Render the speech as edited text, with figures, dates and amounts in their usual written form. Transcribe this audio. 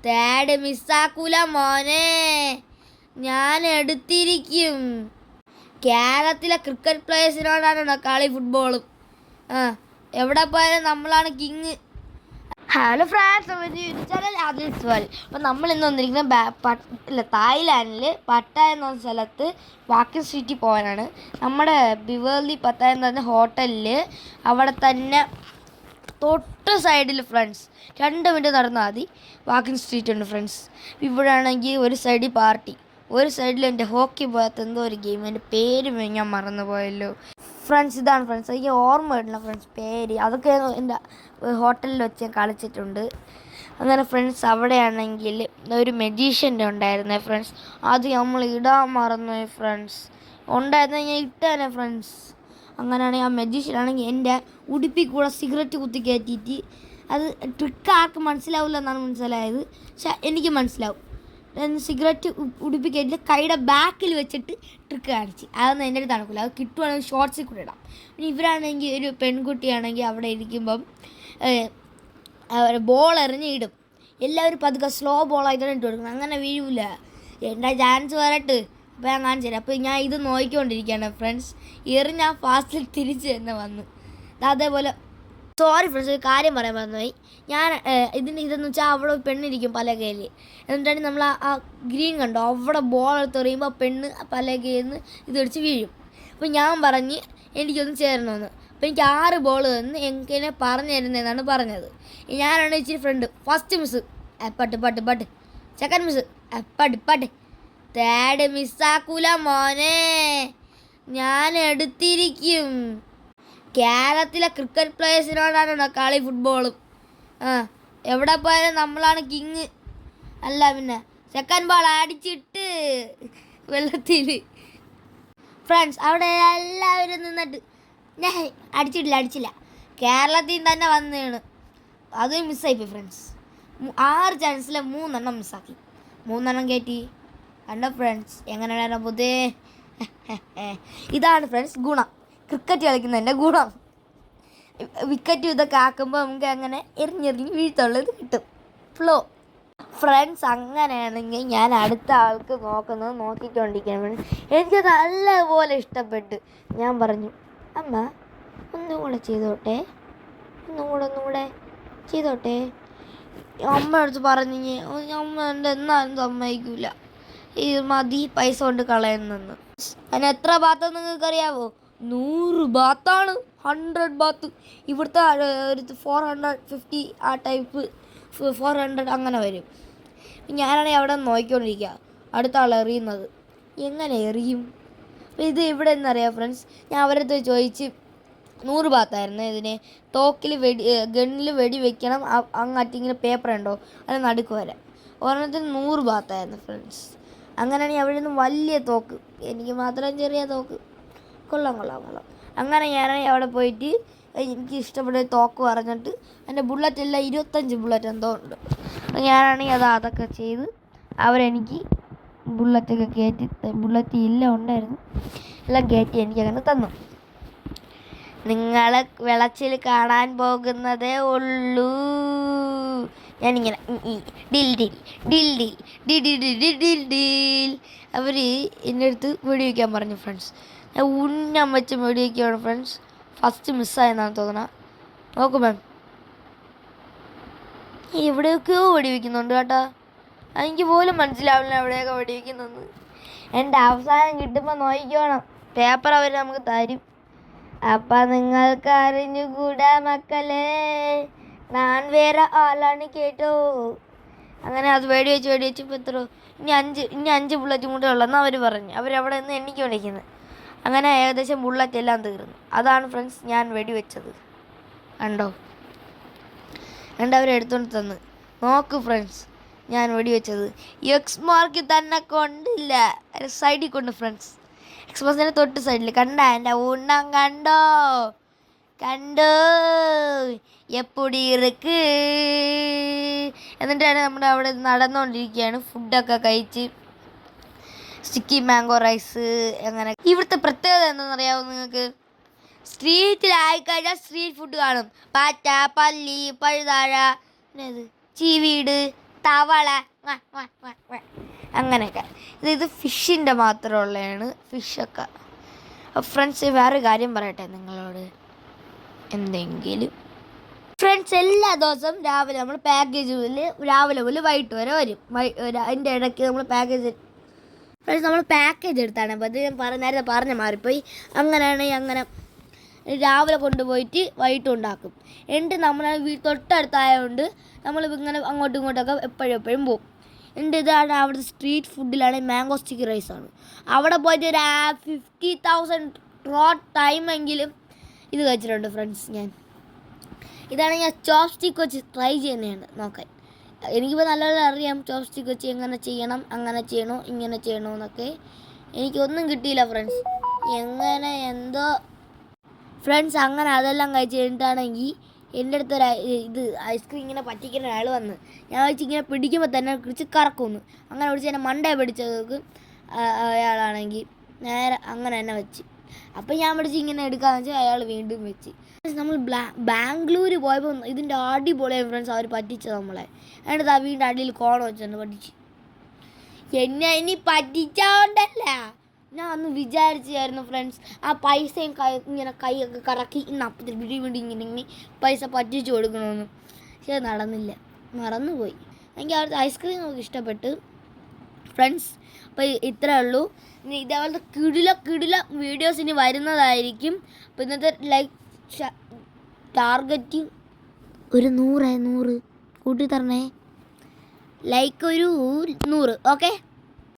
തേട് മിസ്സാക്കൂല മോനെ, ഞാൻ എടുത്തിരിക്കും. കേരളത്തിലെ ക്രിക്കറ്റ് പ്ലേയേഴ്സിനോടാണ് കളി, ഫുട്ബോളും. എവിടെ പോയാലും നമ്മളാണ് കിങ്. ഹലോ ഫ്രാൻസ്, അപ്പം നമ്മൾ ഇന്ന് വന്നിരിക്കുന്നത് തായ്ലാൻഡിൽ പട്ടായ എന്ന സ്ഥലത്ത് വാക്കിംഗ് സ്ട്രീറ്റിൽ പോകാനാണ്. നമ്മുടെ ബിവേർലി പട്ടായ എന്ന് പറഞ്ഞ ഹോട്ടലിൽ അവിടെ തന്നെ തൊട്ട് സൈഡിൽ ഫ്രണ്ട്സ് 2 മിനിറ്റ് നടന്നാൽ മതി വാക്കിംഗ് സ്ട്രീറ്റ് ഉണ്ട് ഫ്രണ്ട്സ്. ഇവിടെ ആണെങ്കിൽ ഒരു സൈഡിൽ പാർട്ടി, ഒരു സൈഡിൽ എൻ്റെ ഹോക്കി പോകാത്ത എന്തോ ഒരു ഗെയിം, എൻ്റെ പേര് ഞാൻ മറന്നു പോയല്ലോ ഫ്രണ്ട്സ്. ഇതാണ് ഫ്രണ്ട്സ്, എനിക്ക് ഓർമ്മ വരുന്നില്ല ഫ്രണ്ട്സ് പേര്. അതൊക്കെ എൻ്റെ ഹോട്ടലിൽ വെച്ച് ഞാൻ കളിച്ചിട്ടുണ്ട്. അങ്ങനെ ഫ്രണ്ട്സ് അവിടെയാണെങ്കിൽ ഒരു മെജീഷ്യൻ്റെ ഉണ്ടായിരുന്നേ ഫ്രണ്ട്സ്, അത് നമ്മൾ ഇടാൻ മറന്നുപോയി ഫ്രണ്ട്സ്. ഉണ്ടായിരുന്ന ഞാൻ ഇട്ടേനെ ഫ്രണ്ട്സ്. അങ്ങനെയാണെങ്കിൽ ആ മെജീഷ്യനാണെങ്കിൽ എൻ്റെ ഉടുപ്പിൽ കൂടെ സിഗരറ്റ് കുത്തി കയറ്റിയിട്ട്, അത് ട്രിക്ക് ആർക്കും മനസ്സിലാവില്ല എന്നാണ് മനസ്സിലായത്, പക്ഷെ എനിക്ക് മനസ്സിലാവും. സിഗരറ്റ് ഉടുപ്പി കയറ്റി കൈയുടെ ബാക്കിൽ വെച്ചിട്ട് ട്രിക്ക് കാണിച്ച്. അതൊന്നും എൻ്റെ അടുത്ത് നടക്കില്ല, അത് കിട്ടുവാണെങ്കിൽ ഷോർട്സിൽ കൂടെ ഇടാം. പിന്നെ ഇവരാണെങ്കിൽ ഒരു പെൺകുട്ടിയാണെങ്കിൽ അവിടെ ഇരിക്കുമ്പം ബോൾ എറിഞ്ഞ് ഇടും. എല്ലാവരും പതുക്കെ സ്ലോ ബോളായിട്ടാണ് ഇട്ട് കൊടുക്കുന്നത്, അങ്ങനെ വീഴില്ല. എൻ്റെ ചാൻസ് വരട്ട്, അപ്പോൾ ഞാൻ കാണിച്ചു തരാം. അപ്പോൾ ഞാൻ ഇത് നോക്കിക്കൊണ്ടിരിക്കുകയാണ് ഫ്രണ്ട്സ്. എറിഞ്ഞ ആ ഫാസ്റ്റിൽ തിരിച്ച് തന്നെ വന്നു. അതേപോലെ സോറി ഫ്രണ്ട്സ്, ഒരു കാര്യം പറയാൻ മറന്നുപോയി. ഞാൻ ഇതെന്ന് വെച്ചാൽ അവിടെ പെണ്ണിരിക്കും പലകയിൽ. എന്നിട്ടാണ് നമ്മൾ ആ ഗ്രീൻ കണ്ടോ, അവിടെ ബോൾ എടുത്ത് എറിയുമ്പോൾ പെണ്ണ് പലകയിൽ നിന്ന് ഇതടിച്ച് വീഴും. അപ്പോൾ ഞാൻ പറഞ്ഞ് എനിക്കൊന്ന് ചേരണമെന്ന്. അപ്പോൾ എനിക്ക് 6 ബോൾ തന്ന് എന്നെ പറഞ്ഞു തരുന്നതെന്നാണ് പറഞ്ഞത്. ഞാനാണ് ഇച്ചിരി ഫ്രണ്ട്. ഫസ്റ്റ് മിസ് പട്ട്, സെക്കൻഡ് മിസ് പട്ട്, തേട് മിസ്സാക്കൂല മോനെ, ഞാൻ എടുത്തിരിക്കും. കേരളത്തിലെ ക്രിക്കറ്റ് പ്ലേയേഴ്സിനോടാണ് കളി, ഫുട്ബോളും. എവിടെ പോയാലും നമ്മളാണ് കിങ്. അല്ല പിന്നെ സെക്കൻഡ് ബോൾ അടിച്ചിട്ട് വെള്ളത്തിൽ ഫ്രണ്ട്സ് അവിടെ എല്ലാവരും നിന്നിട്ട് ഞാൻ അടിച്ചില്ല. കേരളത്തിൽ തന്നെ വന്നതാണ്, അത് മിസ്സായിപ്പോയി ഫ്രണ്ട്സ്. 6 ചാൻസിൽ 3 മിസ്സാക്കി, 3 കയറ്റി. കണ്ടോ ഫ്രണ്ട്സ് എങ്ങനെയാണ് പുതിയ ഇതാണ് ഫ്രണ്ട്സ് ഗുണം, ക്രിക്കറ്റ് കളിക്കുന്നതിൻ്റെ ഗുണം. വിക്കറ്റ് ഇതൊക്കെ ആക്കുമ്പോൾ നമുക്ക് അങ്ങനെ എറിഞ്ഞെറിഞ്ഞ് വീഴ്ത്തുള്ളത് കിട്ടും, ഫ്ലോ ഫ്രണ്ട്സ്. അങ്ങനെയാണെങ്കിൽ ഞാൻ അടുത്ത ആൾക്ക് നോക്കിക്കൊണ്ടിരിക്കുകയാണ്. എനിക്ക് നല്ലപോലെ ഇഷ്ടപ്പെട്ട് ഞാൻ പറഞ്ഞു, അമ്മ ഒന്നും കൂടെ ചെയ്തോട്ടെ. അമ്മ അടുത്ത് പറഞ്ഞു, അമ്മ എൻ്റെ എന്നാലും സമ്മതിക്കില്ല, ഇത് മതി പൈസ കൊണ്ട് കളയുന്നെന്ന്. അതിന് എത്ര ബാത്തെന്ന് നിങ്ങൾക്കറിയാവോ? 100 ബാത്താണ്, 100 ബാത്ത്. ഇവിടുത്തെ ഒരു 450 ആ ടൈപ്പ് 400 അങ്ങനെ വരും. ഞാനാണെങ്കിൽ അവിടെ നോക്കിക്കൊണ്ടിരിക്കുക, അടുത്ത ആൾ എറിയുന്നത് എങ്ങനെ എറിയും. അപ്പോൾ ഇത് ഇവിടെ എന്നറിയാം ഫ്രണ്ട്സ്, ഞാൻ അവരടുത്ത് ചോദിച്ച് 100 ബാത്തായിരുന്നു. ഇതിന് തോക്കിൽ ഗണ്ണിൽ വെടി വെക്കണം. അങ്ങാറ്റിങ്ങനെ പേപ്പർ ഉണ്ടോ അത് നടുക്ക് വരെ, ഒരെണ്ണത്തിന് 100 ബാത്തായിരുന്നു ഫ്രണ്ട്സ്. അങ്ങനെയാണെങ്കിൽ അവിടെ നിന്ന് വലിയ തോക്ക്, എനിക്ക് മാത്രം ചെറിയ തോക്ക്. കൊള്ളാം. അങ്ങനെ ഞാനാണെങ്കിൽ അവിടെ പോയിട്ട് എനിക്ക് ഇഷ്ടപ്പെട്ട തോക്ക് പറഞ്ഞിട്ട് എൻ്റെ ബുള്ളറ്റ് എല്ലാം 25 ബുള്ളറ്റ് എന്തോ ഉണ്ട്. ഞാനാണെങ്കിൽ അതൊക്കെ ചെയ്ത് അവരെനിക്ക് ബുള്ളറ്റൊക്കെ കയറ്റി, ബുള്ളറ്റ് ഇല്ല ഉണ്ടായിരുന്നു, എല്ലാം കയറ്റി എനിക്ക് അങ്ങനെ തന്നു. നിങ്ങൾ വെളച്ചിൽ കാണാൻ പോകുന്നതേ ഉള്ളൂ. ഞാനിങ്ങനെ അവർ എൻ്റെ അടുത്ത് വെടി വയ്ക്കാൻ പറഞ്ഞു ഫ്രണ്ട്സ്. ഞാൻ ഉന്നം വെച്ച് വെടി വയ്ക്കുകയാണ് ഫ്രണ്ട്സ്. ഫസ്റ്റ് മിസ്സായെന്നാണ് തോന്നുന്നത്. നോക്കൂ മാം, എവിടെയൊക്കെയോ വെടി വയ്ക്കുന്നുണ്ട് കേട്ടോ, എനിക്ക് പോലും മനസ്സിലാവില്ല എവിടെയൊക്കെ വെടി വയ്ക്കുന്നെന്ന്. എൻ്റെ അവസാനം കിട്ടുമ്പോൾ നോക്കിക്കോണം, പേപ്പർ അവർ നമുക്ക് തരും. അപ്പം നിങ്ങൾക്ക് അറിഞ്ഞുകൂടാ മക്കളെ, ഞാൻ വേറെ ആളാണ് കേട്ടോ. അങ്ങനെ അത് വെടി വെച്ച് ഇപ്പോൾ എത്ര, ഇനി 5 ബുള്ളറ്റും കൂടെ ഉള്ളതെന്ന് അവർ പറഞ്ഞു. അവരവിടെ നിന്ന് എണ്ണിക്ക് വിളിക്കുന്നത്. അങ്ങനെ ഏകദേശം ബുള്ളറ്റ് എല്ലാം തീർന്നു. അതാണ് ഫ്രണ്ട്സ് ഞാൻ വെടിവെച്ചത്. കണ്ടോ, അവരെടുത്തോണ്ട് തന്ന്. നോക്ക് ഫ്രണ്ട്സ്, ഞാൻ വെടിവെച്ചത് എക്സ് മാർക്ക് തന്നെ കൊണ്ടില്ല, സൈഡിൽ കൊണ്ട് ഫ്രണ്ട്സ്. എക്സ്പ്രസിൻ്റെ തൊട്ട് സൈഡിൽ കണ്ട എൻ്റെ ഉണ്ണം കണ്ടോ എപ്പൊടി ഇറക്ക്. എന്നിട്ടാണ് നമ്മുടെ അവിടെ നടന്നുകൊണ്ടിരിക്കുകയാണ്. ഫുഡൊക്കെ കഴിച്ച് സ്റ്റിക്കി മാംഗോ റൈസ്. അങ്ങനെ ഇവിടുത്തെ പ്രത്യേകത എന്താണെന്നറിയാമോ നിങ്ങൾക്ക്? സ്ട്രീറ്റിലായിക്കഴിഞ്ഞാൽ സ്ട്രീറ്റ് ഫുഡ് കാണും. പാറ്റ, പല്ലി, പഴുതാഴ, ചീവീട്, തവള അങ്ങനെയൊക്കെ. ഇത് ഫിഷിൻ്റെ മാത്രമുള്ളതാണ്, ഫിഷൊക്കെ. ഫ്രണ്ട്സ് വേറൊരു കാര്യം പറയട്ടെ നിങ്ങളോട്. എന്തെങ്കിലും ഫ്രണ്ട്സ് എല്ലാ ദിവസവും രാവിലെ നമ്മൾ പാക്കേജിൽ രാവിലെ മുതൽ വൈകിട്ട് വരെ വരും. അതിൻ്റെ ഇടയ്ക്ക് നമ്മൾ ഫ്രണ്ട്സ് നമ്മൾ പാക്കേജ് എടുത്താണ്. അപ്പോൾ അത് ഞാൻ നേരത്തെ പറഞ്ഞ മാറിപ്പോയി. അങ്ങനെയാണെങ്കിൽ അങ്ങനെ രാവിലെ കൊണ്ടുപോയിട്ട് വൈകിട്ട് ഉണ്ടാക്കും. എന്നിട്ട് നമ്മൾ തൊട്ടടുത്തായതുകൊണ്ട് നമ്മൾ ഇങ്ങനെ അങ്ങോട്ടും ഇങ്ങോട്ടൊക്കെ എപ്പോഴും പോകും. എന്നിട്ട് ഇതാണ് അവിടുത്തെ സ്ട്രീറ്റ് ഫുഡിലാണ് മാംഗോ സ്റ്റിക്കി റൈസാണ്. അവിടെ പോയിട്ട് ഒരു 50,000 ടൈമെങ്കിലും ഇത് കഴിച്ചിട്ടുണ്ട് ഫ്രണ്ട്സ്. ഇതാണ് ഞാൻ ചോപ്സ്റ്റിക്ക് വെച്ച് ട്രൈ ചെയ്യുന്നതാണ് നോക്കാൻ. എനിക്കിപ്പോൾ നല്ലപോലെ അറിയാം ചോപ്സ്റ്റിക്ക് വെച്ച് എങ്ങനെ ചെയ്യണം, അങ്ങനെ ചെയ്യണോ ഇങ്ങനെ ചെയ്യണോ എന്നൊക്കെ. എനിക്കൊന്നും കിട്ടിയില്ല ഫ്രണ്ട്സ്. എന്തോ ഫ്രണ്ട്സ് അങ്ങനെ അതെല്ലാം കഴിച്ച് കഴിഞ്ഞിട്ടാണെങ്കിൽ എൻ്റെ അടുത്തൊരു ഐസ്ക്രീം ഇങ്ങനെ പറ്റിക്കുന്ന ഒരാൾ വന്ന്. ഞാൻ വെച്ച് ഇങ്ങനെ പിടിക്കുമ്പോൾ തന്നെ പിടിച്ച് കറക്കുമെന്ന്. അങ്ങനെ പിടിച്ച് എന്നെ മണ്ടയെ പിടിച്ചതൊക്കെ അയാളാണെങ്കിൽ നേരെ അങ്ങനെ തന്നെ വെച്ച്. അപ്പം ഞാൻ പിടിച്ച് ഇങ്ങനെ എടുക്കാമെന്ന് വെച്ചാൽ അയാൾ വീണ്ടും വെച്ച്. നമ്മൾ ബാംഗ്ലൂർ പോയപ്പോൾ ഇതിൻ്റെ അടിപൊളിയായി ഫ്രണ്ട്സ് അവർ പറ്റിച്ചത് നമ്മളെ. എന്നിട്ട് വീണ്ടും അടിയിൽ കോണം വെച്ചെന്ന് പറ്റിച്ച്. എന്നെ ഇനി പറ്റിച്ചോണ്ടല്ല, ഞാൻ അന്ന് വിചാരിച്ചായിരുന്നു ഫ്രണ്ട്സ് ആ പൈസയും ഇങ്ങനെ കൈയൊക്കെ കറക്കി അപ്പത്തിൽ വീണ്ടും ഇങ്ങനെ പൈസ പറ്റിച്ചു കൊടുക്കണമെന്ന്. പക്ഷേ നടന്നില്ല, മറന്നുപോയി. എനിക്ക് അവിടുത്തെ ഐസ്ക്രീം നമുക്ക് ഇഷ്ടപ്പെട്ട് ഫ്രണ്ട്സ്. അപ്പോൾ ഇത്രേ ഉള്ളൂ. ഇനി ഇതേപോലത്തെ കിടില വീഡിയോസ് ഇനി വരുന്നതായിരിക്കും. അപ്പോൾ ഇന്നത്തെ ലൈക്ക് ടാർഗറ്റ് ഒരു 100 കൂട്ടി തരണേ. ലൈക്ക് ഒരു 100. ഓക്കെ.